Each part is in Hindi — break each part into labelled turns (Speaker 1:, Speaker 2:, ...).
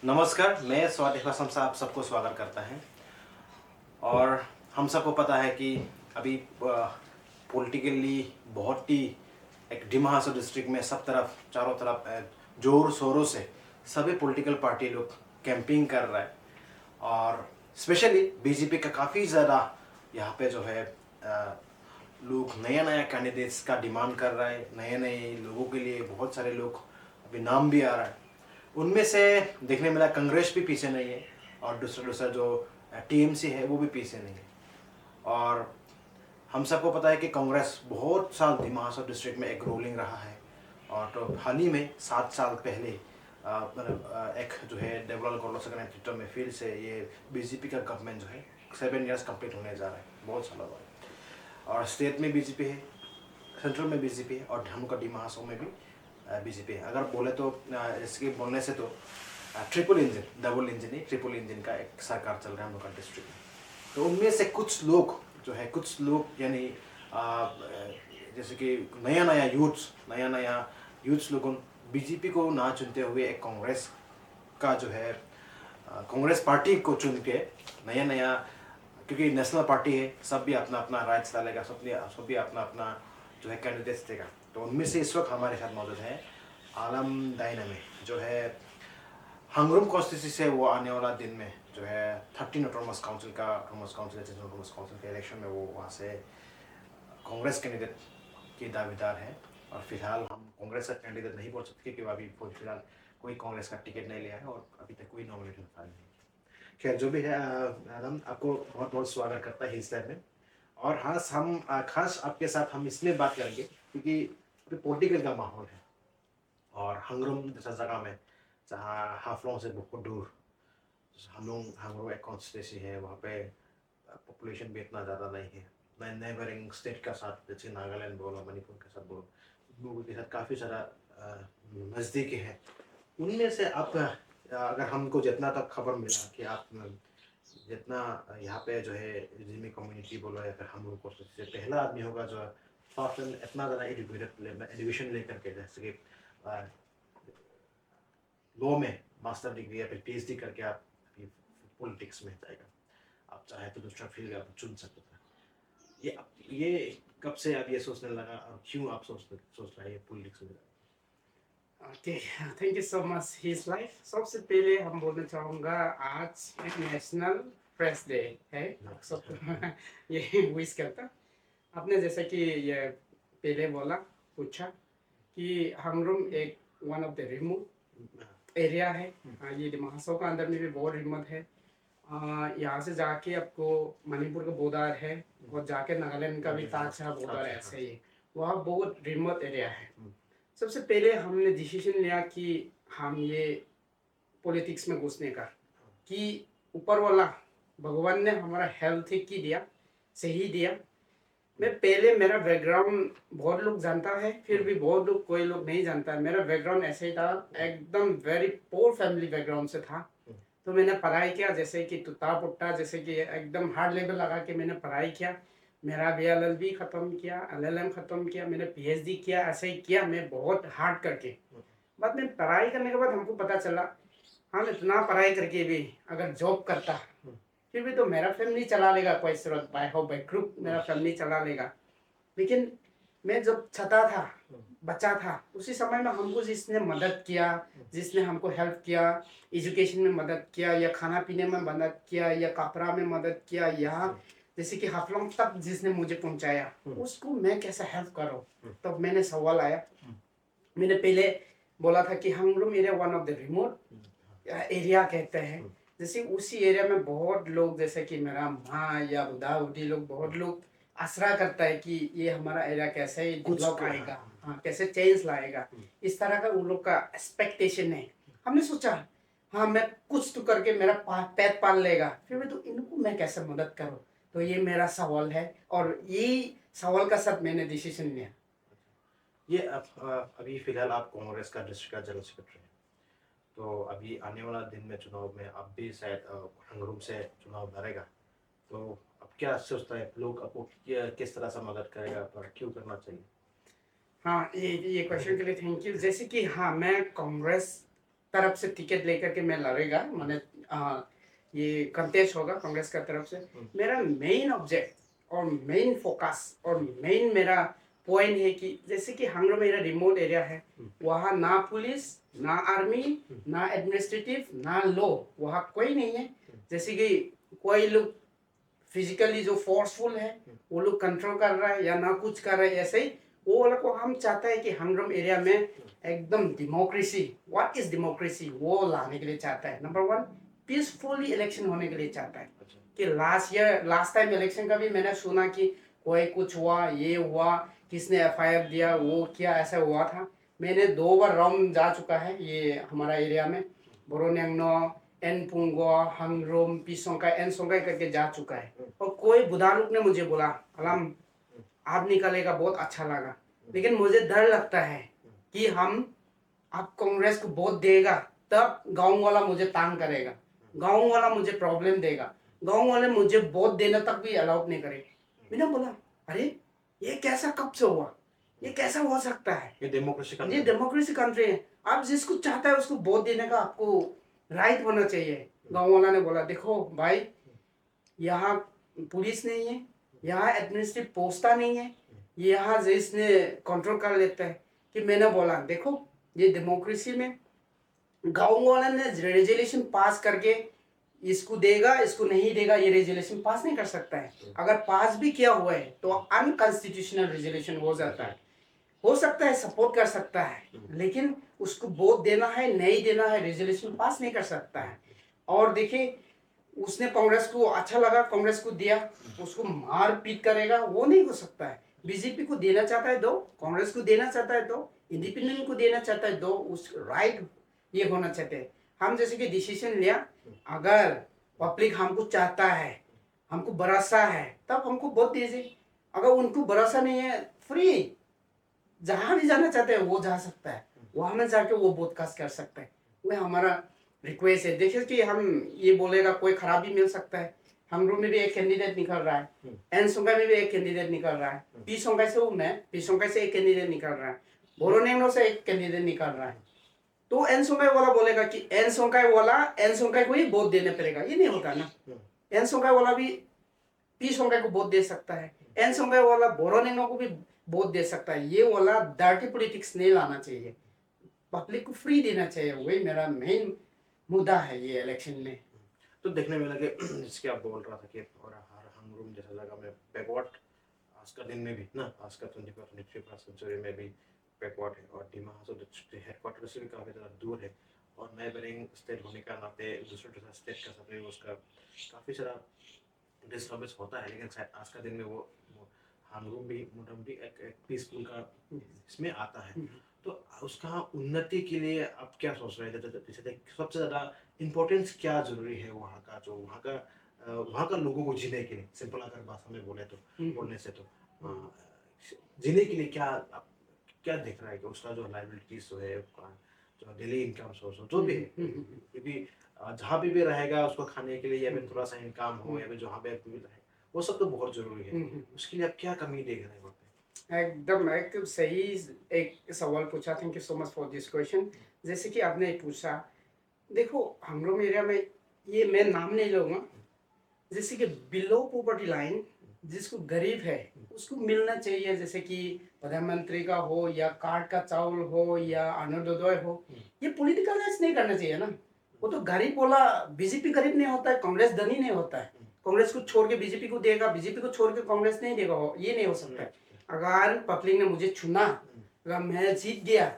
Speaker 1: नमस्कार, मैं स्वाति हसन साहब आप सबको स्वागत करता है। और हम सबको पता है कि अभी पॉलिटिकली बहुत ही एक डिमा हासाओ डिस्ट्रिक्ट में सब तरफ चारों तरफ जोर शोरों से सभी पॉलिटिकल पार्टी लोग कैंपिंग कर रहा है। और स्पेशली बीजेपी का काफ़ी ज़्यादा यहाँ पे जो है लोग नया नया कैंडिडेट्स का डिमांड कर रहा है। नए नए लोगों के लिए बहुत सारे लोग अभी नाम भी आ रहा है। उनमें से देखने मिला कांग्रेस भी पीछे नहीं है और दूसरा दूसरा जो टीएमसी है वो भी पीछे नहीं है। और हम सबको पता है कि कांग्रेस बहुत साल दिमा हासाओ डिस्ट्रिक्ट में एक रूलिंग रहा है। और तो हाल ही में 7 साल पहले मतलब एक जो है देवलाल कॉर्लोस के नेतृत्व में फिर से ये बीजेपी का गवर्नमेंट जो है 7 इयर्स कंप्लीट होने जा रहा है, बहुत सालों बाद। और स्टेट में बीजेपी है, सेंट्रल में बीजेपी है और हम का दिमा हासाओ में भी बीजेपी है। अगर बोले तो इसके बोलने से तो ट्रिपल इंजन, डबल इंजन ही ट्रिपल इंजन का एक सरकार चल रहा है हम लोग का डिस्ट्रिक्ट में। तो उनमें से कुछ लोग जो है, कुछ लोग यानी जैसे कि नया नया यूथ्स लोगों बीजेपी को ना चुनते हुए एक कांग्रेस का जो है कांग्रेस पार्टी को चुन के नया नया, क्योंकि नेशनल पार्टी है, सब भी अपना अपना राइट्स डालेगा, सब भी अपना अपना जो है कैंडिडेट्स देगा। तो उनमें से इस वक्त हमारे साथ मौजूद है आलम डायनामे, जो है हंगरुम कॉन्स्टिट्यूंसी से। वो आने वाला दिन में जो है 13 ऑटोनमस काउंसिल के इलेक्शन में वो वहाँ से कांग्रेस कैंडिडेट के दावेदार है। और फिलहाल हम कांग्रेस का कैंडिडेट नहीं बोल सकते क्योंकि अभी फिलहाल कोई कांग्रेस का टिकट नहीं लिया है और अभी तक कोई नॉमिनेशन फाइल नहीं है। खैर जो भी है, आलम आपको बहुत बहुत स्वागत करता है इस टाइम में। और खास आपके साथ हम इसलिए बात करेंगे क्योंकि अभी पॉलिटिकल का माहौल है। और हंगरुम जैसा जगह में जहाँ हाफलोंग से बहुत दूर, हंगरुम एक कॉन्स्टिट्यूंसी है, वहाँ पे पॉपुलेशन भी इतना ज़्यादा नहीं है। मैं नेबरिंग स्टेट का साथ, जैसे नागालैंड बोलो, मणिपुर के साथ बोलो, लोगों के साथ काफ़ी सारा नज़दीकी है। उनमें से आप अगर हमको जितना तक खबर मिला कि आप जितना यहाँ पे जो है जिमी कम्युनिटी बोलो या फिर हम लोग को सबसे पहला आदमी होगा जो फर्स्ट इतना ज़्यादा एजुकेशन लेकर के, जैसे कि लॉ में मास्टर डिग्री या फिर पीएचडी करके आप पॉलिटिक्स में जाएगा। आप चाहे तो दूसरा फील्ड आप चुन सकते थे। ये कब से आप ये सोचने लगा और क्यों आप सोच रहे हैं पॉलिटिक्स में?
Speaker 2: Okay, thank you so much his life. सबसे पहले हम बोलना चाहूँगा, आज एक नेशनल प्रेस डे है, सब ये विश करता। आपने जैसा कि ये पहले बोला, पूछा कि हंगरुम एक one of the remote area है। ये दिमा हासाओ का अंदर में भी बहुत रिमोट है। यहाँ से जाके आपको मणिपुर का बॉर्डर है और जाके नागालैंड का भी ताजा बॉर्डर है, ऐसे ही वहाँ बहुत रिमोट एरिया है। सबसे पहले हमने डिसीजन लिया कि हम ये पॉलिटिक्स में घुसने का, कि ऊपर वाला भगवान ने हमारा हेल्थ ही की दिया, सही दिया। मैं पहले मेरा बैकग्राउंड बहुत लोग जानता है, फिर भी बहुत लोग कोई लोग नहीं जानता है। मेरा बैकग्राउंड ऐसे ही था, एकदम वेरी पोर फैमिली बैकग्राउंड से था। तो मैंने पढ़ाई किया जैसे कि टुटा पुट्टा, जैसे कि एकदम हार्ड लेवल लगा के मैंने पढ़ाई किया। मेरा बीएलएलबी खत्म किया, एलएलएम खत्म किया, मैंने पीएचडी किया, ऐसे ही किया मैं बहुत हार्ड करके। बाद में पढ़ाई करने के बाद हमको पता चला, हम इतना पढ़ाई करके भी अगर जॉब करता फिर भी तो मेरा फैमिली चला लेगा, कोई सूरत बाय हो बाय ग्रुप मेरा फैमिली चला लेगा। लेकिन मैं जब छता था, बच्चा था, उसी समय में हमको जिसने मदद किया, जिसने हमको हेल्प किया, एजुकेशन में मदद किया या खाना पीने में मदद किया या कपड़ा में मदद किया, या जैसे कि हाफलोंग तक जिसने मुझे पहुंचाया, उसको मैं कैसे हेल्प करूं। तब मैंने सवाल आया, मैंने पहले बोला था कि हम लोग मेरे one of the remote area कहते हैं। जैसे उसी एरिया में बहुत लोग, जैसे कि मेरा माँ या बुढ़ा बुढ़ी लोग, बहुत लोग आसरा करता है कि ये हमारा एरिया कैसे डेवलप आएगा, हाँ कैसे चेंज लाएगा, इस तरह का उन लोग का एक्सपेक्टेशन है। हमने सोचा हाँ मैं कुछ तो करके मेरा पेट पाल लेगा, फिर भी तो इनको मैं कैसे मदद करूँ। तो ये मेरा सवाल है और यही सवाल का साथ मैंने डिसीजन लिया।
Speaker 1: ये अभी फिलहाल आप कांग्रेस का डिस्ट्रिक्ट का जनरल सेक्रेटरी हैं। तो अभी आने वाला दिन में चुनाव में आप भी शायद हंगरुम से चुनाव लड़ेगा। तो अब क्या सोचता है, लोग आपको किस तरह से मदद करेगा और क्यों करना चाहिए?
Speaker 2: हाँ, ये क्वेश्चन के लिए थैंक यू। जैसे कि हाँ, मैं कांग्रेस तरफ से टिकट लेकर के मैं लड़ेगा, मैंने ये कंटेस्ट होगा कांग्रेस का तरफ से। मेरा मेन ऑब्जेक्ट और मेन फोकस और मेन मेरा पॉइंट है कि जैसे कि हम लोग मेरा रिमोट एरिया है, वहाँ ना पुलिस, ना आर्मी, ना एडमिनिस्ट्रेटिव, ना लॉ, वहाँ कोई नहीं है। जैसे कि कोई लोग फिजिकली जो फोर्सफुल है वो लोग कंट्रोल कर रहा है या ना कुछ कर रहा है, ऐसे ही वो वाला को हम चाहते हैं कि हंगरम एरिया में एकदम डेमोक्रेसी, व्हाट इज डेमोक्रेसी, वो लाने के लिए चाहता है। नंबर वन, पीसफुली इलेक्शन होने के लिए चाहता है। कि लास्ट टाइम इलेक्शन का भी मैंने सुना कि कोई कुछ हुआ, ये हुआ, किसने एफआईआर दिया, वो क्या ऐसा हुआ था। मैंने 2 बार राउंड जा चुका है ये हमारा एरिया में, बोरोनेंगनो, एनपुंगो, हंगरोम, पिसोंकाई, एनसोंकाई करके जा चुका है। और कोई बुधारुक ने मुझे बोला, अलम आप निकलेगा, बहुत अच्छा लगा। लेकिन मुझे डर लगता है कि हम आप कांग्रेस को वोट देगा तब गांव वाला मुझे तंग करेगा, गांव वाला मुझे प्रॉब्लम देगा, गांव वाले मुझे वोट देने तक भी अलाउड नहीं करेगा। मैंने बोला अरे ये कैसा कब से हुआ, ये कैसा हो सकता है?
Speaker 1: ये डेमोक्रेसी
Speaker 2: ये डेमोक्रेसी कंट्री है, आप जिसको चाहता है उसको वोट देने का आपको राइट होना चाहिए। गांव वाला ने बोला देखो भाई, यहाँ पुलिस नहीं है, यहाँ एडमिनिस्ट्रेटिव पोस्टा नहीं है, यहाँ जिसने कंट्रोल कर लेता है। कि मैंने बोला देखो ये डेमोक्रेसी में गाँव वाले ने रेजोल्यूशन पास करके इसको देगा, इसको नहीं देगा, ये रेजोल्यूशन पास नहीं कर सकता है। अगर पास भी किया हुआ है तो अनकॉन्स्टिट्यूशनल रेजोल्यूशन हो जाता है। हो सकता है सपोर्ट कर सकता है, लेकिन उसको वोट देना है नहीं देना है, रेजोल्यूशन पास नहीं कर सकता है। और देखिए उसने कांग्रेस को अच्छा लगा, कांग्रेस को दिया, उसको मार पीट करेगा, वो नहीं हो सकता है। बीजेपी को देना चाहता है दो, कांग्रेस को देना चाहता है दो, इंडिपेंडेंट को देना चाहता है दो, उस राइट ये होना चाहते हैं। हम जैसे कि डिसीजन लिया, अगर पब्लिक हमको चाहता है, हमको भरोसा है, तब हमको वोट दीजिए। अगर उनको भरोसा नहीं है, फ्री जहाँ भी जाना चाहते हैं वो जा सकता है, वहां में जाके वो वोटकास्ट कर सकता है। वो हमारा रिक्वेस्ट है। देखिए कि हम ये बोलेगा कोई खराबी मिल सकता है। हमरो में भी एक कैंडिडेट निकल रहा है, एन सोंगाई में भी एक कैंडिडेट निकल रहा है, पी सोंगाई से हूँ मैं, पी सोंगाई से एक कैंडिडेट निकल रहा है, बोरोनेंगनो से एक कैंडिडेट निकल रहा है। तो एन सोंगाई वाला बोलेगा कि एन सोंगाई वाला एन सोंगाई को ही वोट देने पड़ेगा, ये नहीं होता ना। एन सोंगाई वाला भी पी सोंगाई को वोट दे सकता है, एन सोंगाई वाला बोरोनेंगनो को भी वोट दे सकता है। ये वाला डर्टी पॉलिटिक्स नहीं लाना चाहिए, पब्लिक को फ्री देना चाहिए। वही मेरा मेन मुद्दा है ये इलेक्शन में।
Speaker 1: तो देखने में लगे जिसके आप बोल रहा था कि और हर हंगरूम जैसा जगह में बैकवर्ड आज का दिन में भी ना, आज का 21st सेंचुरी में भी बैकवर्ड है, और डिमा हासाओ डिस्ट्रिक्ट हेडक्वार्टर से भी काफ़ी ज़्यादा दूर है, और नेबरिंग स्टेट होने का नाते दूसरे स्टेट का साथ में उसका काफ़ी सारा डिस्टर्बेंस होता है। लेकिन शायद आज का दिन में वो हंगरूम भी मोटामोटी एक पीसफुल का इसमें आता है। तो उसका उन्नति के लिए आप क्या सोच रहे थे? जैसे सबसे ज़्यादा इम्पोर्टेंस क्या जरूरी है वहाँ का, जो वहाँ का लोगों को जीने के लिए, सिंपल अगर भाषा में बोले तो, बोलने से तो जीने के लिए क्या आप क्या देख रहा है कि उसका जो लाइबिलिटीज जो है, जो डेली इनकम सोर्स हो, जो भी है, क्योंकि जहाँ पे भी रहेगा उसको खाने के लिए या फिर थोड़ा सा इनकम हो, या फिर जहाँ पे भी रहे, वो सब तो बहुत जरूरी है। उसके लिए आप क्या कमी देख रहे हैं वहाँ पे?
Speaker 2: एकदम एक सही एक सवाल पूछा। Thank you so much for this question. जैसे कि आपने पूछा, देखो हम लोग एरिया में, ये मैं नाम नहीं लूँगा, जैसे कि बिलो पॉवर्टी लाइन जिसको गरीब है उसको मिलना चाहिए। जैसे कि प्रधानमंत्री का हो या कार्ड का चावल हो या अन्नोदय हो, ये पॉलिटिकलाइज नहीं करना चाहिए ना। वो तो गरीब बोला, बीजेपी गरीब नहीं होता है, कांग्रेस धनी नहीं होता है। कांग्रेस को छोड़ के बीजेपी को देगा, बीजेपी को छोड़ के कांग्रेस नहीं देगा, ये नहीं हो सकता है। अगर पब्लिक ने मुझे चुना, अगर मैं जीत गया,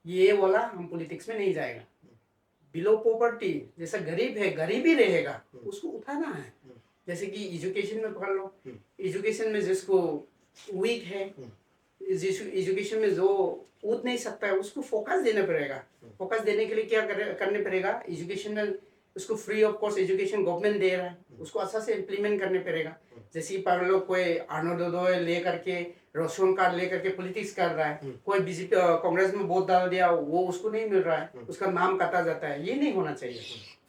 Speaker 2: ये वाला हम पॉलिटिक्स में नहीं जाएगा। बिलो पॉवर्टी जैसा गरीब है, गरीब ही रहेगा, उसको उठाना है। जैसे कि एजुकेशन में पकड़ लो, एजुकेशन में जिसको वीक है, एजुकेशन में जो उठ नहीं सकता है, उसको फोकस देना पड़ेगा। फोकस देने के लिए क्या करने पड़ेगा, एजुकेशन में उसको free of cost education government दे रहा है, उसको अच्छा से इम्प्लीमेंट करने पड़ेगा। जैसे कि पढ़ लो, कोई अन्नोदय ले करके, राशन कार्ड ले करके पॉलिटिक्स कर रहा है, कोई बीजेपी कांग्रेस में वोट डाल दिया, वो उसको नहीं मिल रहा है, उसका नाम काटा जाता है, ये नहीं होना चाहिए।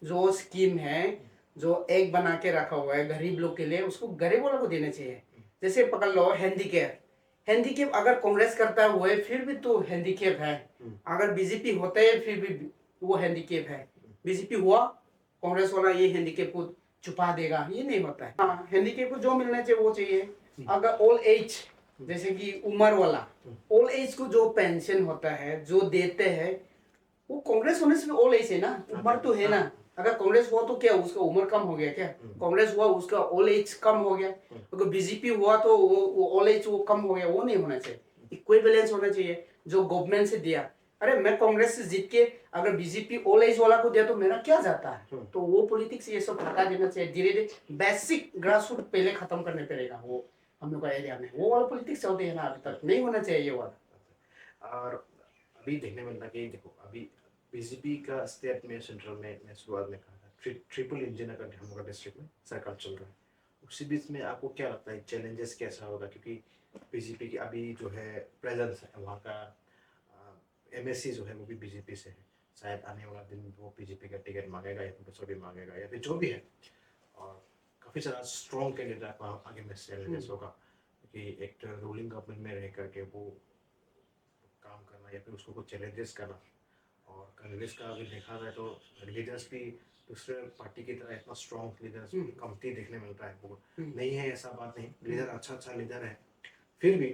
Speaker 2: जो स्कीम है, जो एक बना के रखा हुआ है गरीब लोग के लिए, उसको गरीब वालों को देना चाहिए। जैसे पकड़ लो हैंडीकैप, हैंडीकैप अगर कांग्रेस करता है वो है, फिर भी तो हैंडीकैप है। अगर बीजेपी होता है फिर भी वो हैंडीकेप है, बीजेपी हुआ कांग्रेस वाला ये हैंडीकेप को छुपा देगा, ये नहीं होता है। हाँ, हैंडीकेप को जो मिलना चाहिए वो चाहिए। अगर ओल्ड एज जैसे कि उम्र वाला ओल्ड एज को जो पेंशन होता है जो देते हैं, वो कांग्रेस होने से भी ओल्ड एज है ना, उम्र तो है ना। अगर कांग्रेस हुआ तो क्या उसका उम्र कम हो गया क्या? कांग्रेस हुआ उसका ओल्ड एज कम हो गया। अगर बीजेपी हुआ तो वो ओल्ड एज वो कम हो गया, वो नहीं होना चाहिए। इक्विवेलेंस होना चाहिए जो गवर्नमेंट से दिया। अरे मैं कांग्रेस से जीत के अगर बीजेपी ओल्ड एज वाला को दिया तो मेरा क्या जाता है? तो वो पॉलिटिक्स ये सब हटा देना चाहिए। धीरे धीरे बेसिक ग्रास रूट पहले खत्म करने पड़ेगा। वो हम लोग का एरिया में वो वाला पॉलिटिक्स चलते है ना, अभी तक नहीं होना चाहिए ये वाला।
Speaker 1: और अभी देखने में लगा कि देखो अभी बीजेपी का स्टेट में सेंट्रल में मैं शुरुआत में कहा था ट्रिपल इंजन अगर हम लोग डिस्ट्रिक्ट में सरकार चल रहा है, उसी बीच में आपको क्या लगता है चैलेंजेस कैसा होगा? क्योंकि बीजेपी की अभी जो है प्रेजेंस है वहाँ का एमएससी जो है वो भी बीजेपी से है, शायद आने वाला दिन वो बीजेपी का टिकट मांगेगा या फिर दूसरा भी मांगेगा या फिर जो भी है। और काफ़ी ज़्यादा स्ट्रॉन्ग कैंडिडेट वहाँ आगे में चैलेंजेस होगा कि एक रूलिंग गवर्नमेंट में रह करके वो काम करना या फिर उसको कुछ चैलेंजेस करना। और कांग्रेस का अभी देखा जाए तो लीडर्स भी दूसरे पार्टी की तरह इतना स्ट्रॉन्ग लीडर्स कमती देखने मिलता है। वो नहीं है ऐसा बात नहीं, लीडर अच्छा लीडर है, फिर भी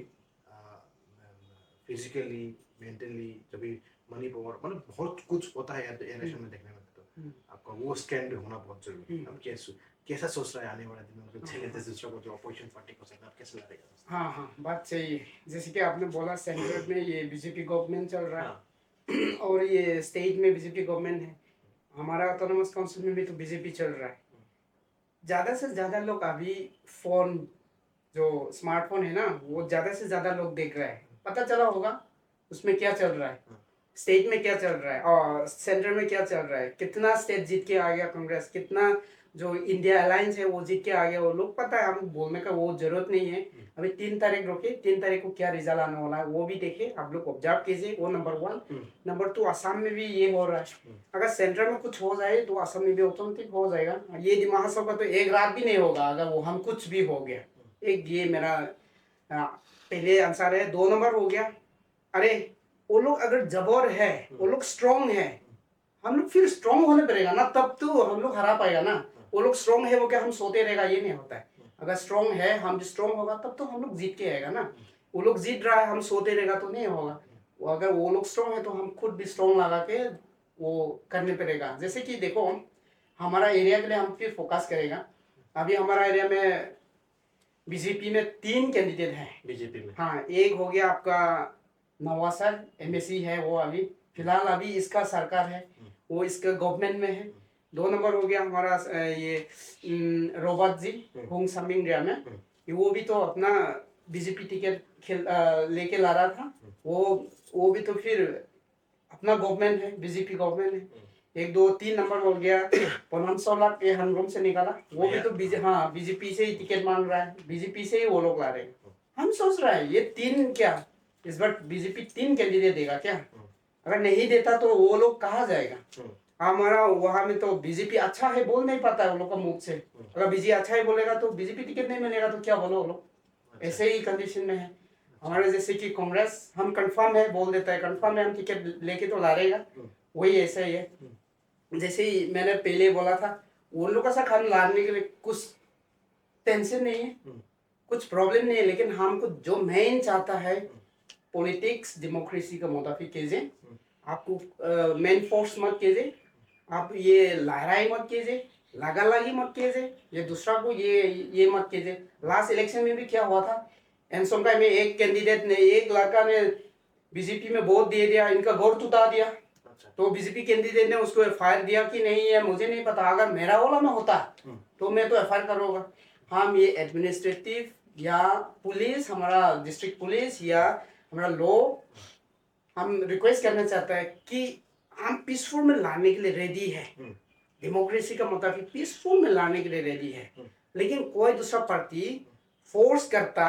Speaker 1: फिजिकली मेंटली जब भी मनी पावर मतलब बहुत कुछ होता है इलेक्शन में देखने में। तो आपका वो स्टैंड होना बहुत जरूरी है। अब कैसा सोच रहा है आने वाले दिन में चैलेंजेस दूसरों को जो अपोजिशन पार्टी को आप कैसे लड़ेगा?
Speaker 2: हाँ हाँ, बात सही है। जैसे कि आपने बोला सेंट्रल में ये बीजेपी गवर्नमेंट चल रहा है और ये स्टेट में बीजेपी गवर्नमेंट है। हमारा ऑटोनोमस काउंसिल में भी तो बीजेपी चल रहा है। ज़्यादा से ज़्यादा लोग अभी फोन जो स्मार्टफोन है ना वो ज़्यादा से ज़्यादा लोग देख रहे हैं। पता चला होगा उसमें क्या चल रहा है, स्टेट में क्या चल रहा है और सेंटर में क्या चल रहा है, कितना स्टेट जीत के आ गया कांग्रेस, कितना जो इंडिया अलायंस है वो जीत के आ गया। वो लोग पता है, हम बोलने का वो जरूरत नहीं है। अभी 3 तारीख रोके, 3 तारीख को क्या रिजल्ट आने वाला है वो भी देखिए, आप लोग ऑब्जर्व कीजिए। वो नंबर 1। नंबर 2, आसाम में भी ये हो रहा है। अगर सेंटर में कुछ हो जाए तो आसाम में भी ऑटोमेटिक हो जाएगा। ये दिमाग का तो एक रात भी नहीं होगा अगर वो हम कुछ भी हो गया। एक ये मेरा पहले आंसर है। 2 नंबर हो गया, अरे वो लोग अगर जबर है, वो लोग स्ट्रॉन्ग है, हम लोग फिर स्ट्रॉन्ग होने पड़ेगा ना, तब तो हम लोग हरा पाएगा ना। वो लोग स्ट्रॉन्ग है वो क्या हम सोते रहेगा? ये नहीं होता है। अगर स्ट्रॉन्ग है, हम स्ट्रॉन्ग होगा तब तो हम लोग जीत के आएगा ना। वो लोग जीत रहा है, हम सोते रहेगा तो नहीं होगा। वो अगर वो लोग स्ट्रॉन्ग है तो हम खुद भी स्ट्रॉन्ग लगा के वो करने पड़ेगा। जैसे कि देखो हमारा एरिया के लिए हम फिर फोकस करेगा। अभी हमारा एरिया में बीजेपी में 3 कैंडिडेट हैं
Speaker 1: बीजेपी में।
Speaker 2: हाँ, एक हो गया आपका नवाज सर, एमएससी है वो अभी फिलहाल अभी इसका सरकार है, वो इसका गवर्नमेंट में है। 2 नंबर हो गया हमारा ये रोबर्ट जी होंग समिंग रिया में, वो भी तो अपना बीजेपी टिकट लेके ला रहा था। वो भी तो फिर अपना गवर्नमेंट है, बीजेपी गवर्नमेंट है। 1 2 3 नंबर हो गया पोनम सोलक, ये हनग्रोम से निकाला, वो भी तो बीजेपी से ही टिकट मांग रहा है, बीजेपी से ही वो लोग ला रहे हैं। हम सोच रहे हैं ये 3 क्या इस बार बीजेपी 3 कैंडिडेट देगा क्या? अगर नहीं देता तो वो लोग कहाँ जाएगा? हमारा वहाँ में तो बीजेपी अच्छा है बोल नहीं पाता है वो लोग का मुख से। अगर बीजेपी अच्छा है बोलेगा तो बीजेपी टिकट नहीं मिलेगा तो क्या बोलो वो लोग। ऐसे ही कंडीशन में है हमारे। जैसे कि कांग्रेस हम कंफर्म है बोल देता है, कंफर्म है हम टिकट लेके तो ला रहेगा, वही ऐसा ही है। जैसे ही मैंने पहले बोला था, वो लोग का साथ हम लाने के लिए कुछ टेंशन नहीं है, कुछ प्रॉब्लम नहीं है, लेकिन हमको जो मेन चाहता है पॉलिटिक्स डेमोक्रेसी का मुताबिक कीजिए। आपको मेन फोर्स मत कीजिए, आप ये लहराई मत कीजिए, लगा लगी मत कीजिए, ये दूसरा को ये मत कीजिए। लास्ट इलेक्शन में भी क्या हुआ था, एनसोंगा में एक कैंडिडेट ने, एक लड़का ने बीजेपी में वोट दे दिया, इनका गौर टुटा दिया। तो बीजेपी कैंडिडेट ने उसको एफआईआर दिया कि नहीं है मुझे नहीं पता, अगर मेरा वाला में होता तो मैं तो एफआईआर करूँगा। हम ये एडमिनिस्ट्रेटिव या पुलिस, हमारा डिस्ट्रिक्ट पुलिस या हमारा लॉ, हम रिक्वेस्ट करना चाहता है कि हम पीसफुल में लाने के लिए रेडी है, डेमोक्रेसी का मुताबिक पीसफुल में लाने के लिए रेडी है। लेकिन कोई दूसरा पार्टी फोर्स करता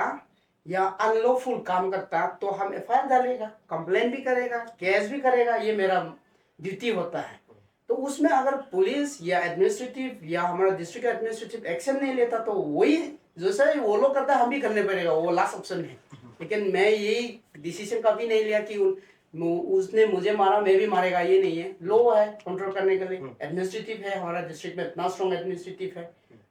Speaker 2: या अनलॉफुल काम करता तो हम एफआईआर डालेगा, कंप्लेन भी करेगा, केस भी करेगा, ये मेरा ड्यूटी होता है। तो उसमें अगर पुलिस या एडमिनिस्ट्रेटिव या हमारा डिस्ट्रिक्ट एडमिनिस्ट्रेटिव एक्शन नहीं लेता तो वही जैसा वो लोग करता है हम भी करने पड़ेगा, वो लास्ट ऑप्शन है। लेकिन मैं यही डिसीजन कभी नहीं लिया कि उसने मुझे मारा मैं भी मारेगा ये नहीं है। लो है कंट्रोल करने के लिए, एडमिनिस्ट्रेटिव है, हमारा डिस्ट्रिक्ट में इतना स्ट्रॉन्ग एडमिनिस्ट्रेटिव है।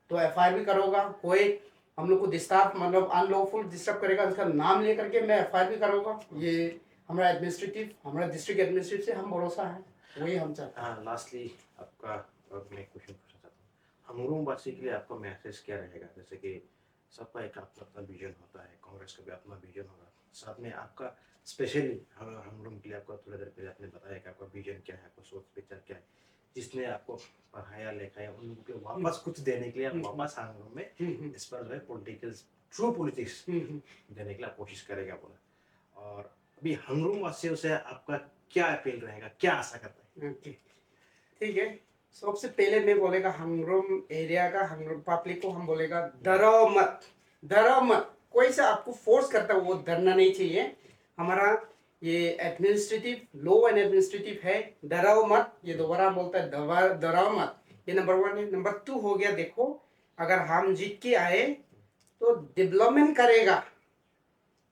Speaker 2: तो एफआईआर भी करूँगा, कोई हम लोग को डिस्टर्ब मतलब अनलॉफुल डिस्टर्ब करेगा उसका नाम लेकर के मैं एफआईआर भी करूँगा। ये हमारा एडमिनिस्ट्रेटिव, हमारा डिस्ट्रिक्ट एडमिनिस्ट्रेटिव से हम भरोसा है, वही हम चाहते हैं।
Speaker 1: हाँ, लास्टली आपका मैं क्वेश्चन पूछना चाहता हूँ, हंगरूम वासी के लिए आपका मैसेज क्या रहेगा? जैसे कि सबका एक अपना अपना विजन होता है, कांग्रेस का भी अपना विजन होगा, साथ में आपका स्पेशली हंगरूम के लिए आपका थोड़ा देर पहले आपने बताया कि आपका विजन क्या है, आपका सोच विचार क्या है, जिसने आपको पढ़ाया लिखाया उन लोगों को वापस कुछ देने के लिए आप वापस हंगरूम में इस पर जो है पॉलिटिकल ट्रू पॉलिटिक्स देने के लिए आप कोशिश करेगा बोला। और अभी हंगरूम वासियों से आपका क्या अपील रहेगा, क्या आशा करता है?
Speaker 2: ओके, ठीक है। सबसे पहले मैं बोलेगा हंगरूम एरिया का, हंगरूम पब्लिक को हम बोलेगा डरो मत, डरो मत। कोई सा आपको फोर्स करता है वो डरना नहीं चाहिए। हमारा ये एडमिनिस्ट्रेटिव लो एंड एडमिनिस्ट्रेटिव है, डराओ मत। ये दोबारा बोलता है डराओ मत। ये नंबर 1 है। नंबर 2 हो गया, देखो अगर हम जीत के आए तो डेवलपमेंट करेगा,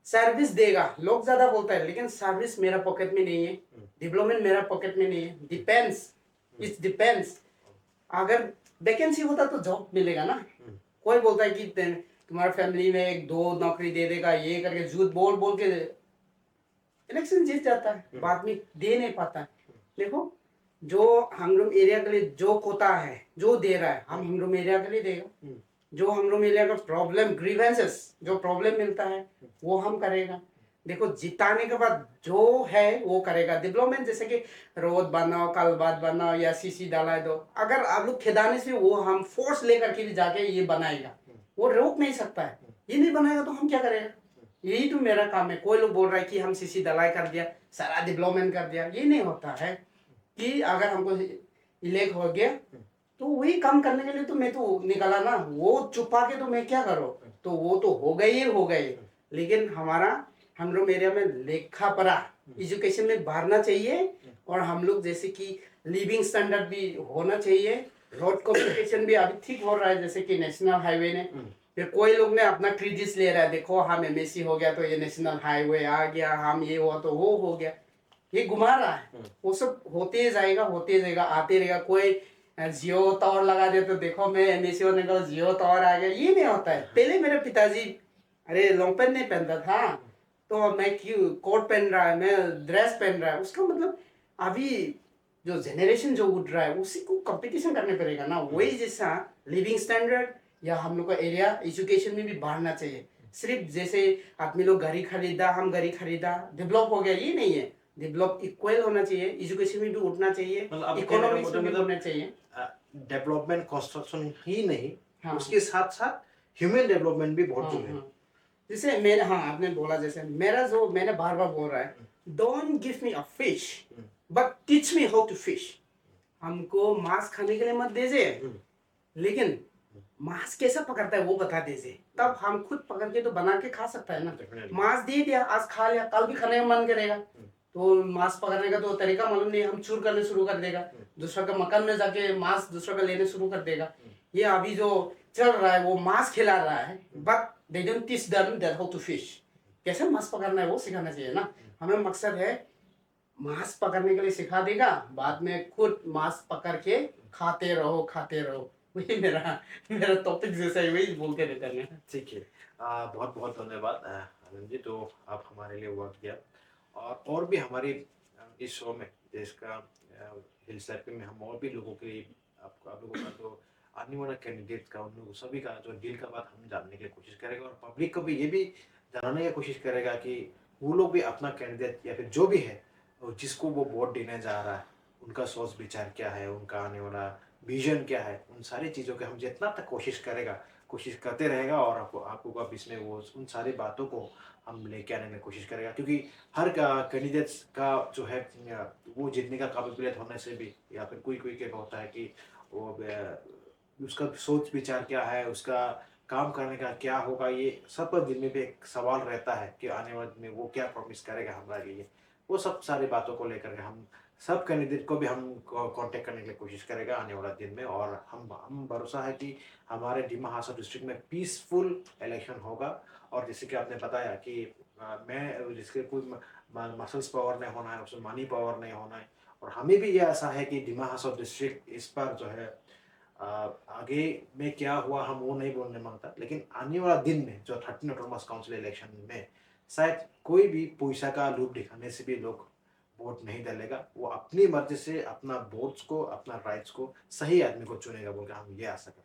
Speaker 2: सर्विस देगा। लोग ज्यादा बोलता है लेकिन सर्विस मेरा पॉकेट में नहीं है, डेवलपमेंट मेरा पॉकेट में नहीं है। Depends, it's depends. अगर वैकेंसी होता तो जॉब मिलेगा ना। कोई बोलता है कि तुम्हारे फैमिली में 1-2 नौकरी दे देगा, ये करके झूठ बोल बोल के इलेक्शन जीत जाता है, बाद में दे नहीं पाता है। देखो जो हंगरूम एरिया के लिए जो कोटा है, जो दे रहा है, हम हंगरूम एरिया के लिए देगा। जो हंगरूम एरिया का प्रॉब्लम ग्रीवेंसेस, जो प्रॉब्लम मिलता है वो हम करेगा। देखो जिताने के बाद जो है वो करेगा। डेवलपमेंट जैसे कि रोड बनाओ, कलबात बनाओ या सीसी डाला दो, अगर आप लोग खिदाने से वो हम फोर्स लेकर के भी जाके ये बनाएगा, वो रोक नहीं सकता है। ये नहीं बनाएगा तो हम क्या करेगा? यही तो मेरा काम है। कोई लोग बोल रहा है कि हम सीसी डलाई कर दिया, सारा डेवलपमेंट कर दिया, ये नहीं होता है। कि अगर हमको इलेक्ट हो गया तो वही काम करने के लिए तो मैं तो निकला ना, वो छुपा के तो मैं क्या करूँ? तो वो तो हो गई ही हो गई। लेकिन हमारा हम लोग एरिया में लेखा पढ़ा एजुकेशन में बढ़ना चाहिए, और हम लोग जैसे कि लिविंग स्टैंडर्ड भी होना चाहिए। रोड कम्युनिकेशन भी अभी ठीक हो रहा है, जैसे कि नेशनल हाईवे ने। फिर कोई लोग ने अपना क्रेडिट्स ले रहा है, देखो हम एमएससी हो गया तो ये नेशनल हाईवे आ गया, हम ये हुआ तो वो हो गया। ये घुमा रहा है, वो सब होते जाएगा होते जाएगा, आते रहेगा। कोई जियो टावर लगा दे तो देखो मैं एमएससी होने का जियो टावर आ गया, ये नहीं होता है। पहले मेरे पिताजी अरे लॉन्ग पैंट नहीं पहनता था तो मैं क्यों कोट पहन रहा है, मैं ड्रेस पहन रहा है, उसका मतलब अभी जो जनरेशन जो उठ रहा है उसी को कंपटीशन करने पड़ेगा ना। वही जैसा लिविंग स्टैंडर्ड या हम लोग का एरिया एजुकेशन में भी बढ़ना चाहिए। सिर्फ जैसे आदमी लोग गाड़ी खरीदा, हम गाड़ी खरीदा डेवलप हो गया, ये नहीं है। डेवलप इक्वल होना चाहिए, एजुकेशन में भी उठना चाहिए,
Speaker 1: मतलब
Speaker 2: इकोनॉमिक्स में भी उठना चाहिए।
Speaker 1: डेवलपमेंट कंस्ट्रक्शन ही नहीं,
Speaker 2: हाँ,
Speaker 1: उसके साथ साथ ह्यूमन डेवलपमेंट भी बहुत
Speaker 2: हाँ,
Speaker 1: जरूरी है।
Speaker 2: हाँ। जैसे मेरे, हाँ आपने बोला जैसे मेरा जो मैंने बार बार बोल रहा है, don't give me a fish but teach me how to fish. हमको मांस खाने के लिए मत दीजिए, लेकिन मांस कैसा पकड़ता है वो बता दीजिए, तब हम खुद पकड़ के तो बना के खा सकता है ना।
Speaker 1: Definitely.
Speaker 2: मांस दे दिया, आज खा लिया, कल भी खाने का मन करेगा, तो मांस पकड़ने का तो तरीका मालूम नहीं, हम चूर करने शुरू कर देगा, दूसरा का मकान में जाके मांस दूसरा का लेने शुरू कर देगा। ये अभी जो चल रहा है वो मांस खिला रहा है, but they don't teach them that how to fish. कैसे मांस पकड़ना है वो सिखाना चाहिए ना। हमें मकसद है मांस पकड़ने के लिए सिखा देगा, बाद में खुद मांस पकड़ के खाते रहो खाते रहो। वही मेरा मेरा टॉपिक जैसा है, वही बोलते रहते हैं।
Speaker 1: ठीक है, बहुत बहुत धन्यवाद आनंद जी, तो आप हमारे लिए वक्त दिया। और भी हमारी इस शो में देश का हिल सर्कल में हम और भी लोगों के लिए आप लोगों का जो आने वाला कैंडिडेट का, उन लोगों सभी का जो दिल का बात हम जानने की कोशिश करेगा, और पब्लिक को भी ये भी जानने की कोशिश करेगा कि वो लोग भी अपना कैंडिडेट या फिर जो भी है और जिसको वो वोट देने जा रहा है, उनका सोच विचार क्या है, उनका आने वाला विजन क्या है, उन सारी चीज़ों के हम जितना तक कोशिश करते रहेगा, और आपको आप इसमें वो उन सारी बातों को हम लेके आने में कोशिश करेगा। क्योंकि हर कैंडिडेट्स का जो है वो जीतने का काबिलियत होने से भी, या फिर कोई कोई क्या होता है कि वो उसका सोच विचार क्या है, उसका काम करने का क्या होगा, ये सब दिल में भी एक सवाल रहता है कि आने वाले में वो क्या प्रॉमिस करेगा हमारे लिए। वो सब सारी बातों को लेकर के हम सब कैंडिडेट को भी हम कांटेक्ट करने की कोशिश करेगा आने वाला दिन में, और हम भरोसा है कि हमारे डिमा हासार डिस्ट्रिक्ट में पीसफुल इलेक्शन होगा। और जैसे कि आपने बताया कि मैं जिसके कोई मसल्स पावर नहीं होना है, उसमें मनी पावर नहीं होना है। और हमें भी ये आशा है कि डिमा हासाओ डिस्ट्रिक्ट इस पर जो है आगे में क्या हुआ हम वो नहीं बोलने मांगता, लेकिन आने वाला दिन में जो 13 ऑटोनमस काउंसिल इलेक्शन में शायद कोई भी पैसा का लोभ दिखाने से भी लोग वोट नहीं डालेगा। वो अपनी मर्जी से अपना वोट्स को, अपना राइट्स को सही आदमी को चुनेगा बोलकर हम ये आशा करते हैं।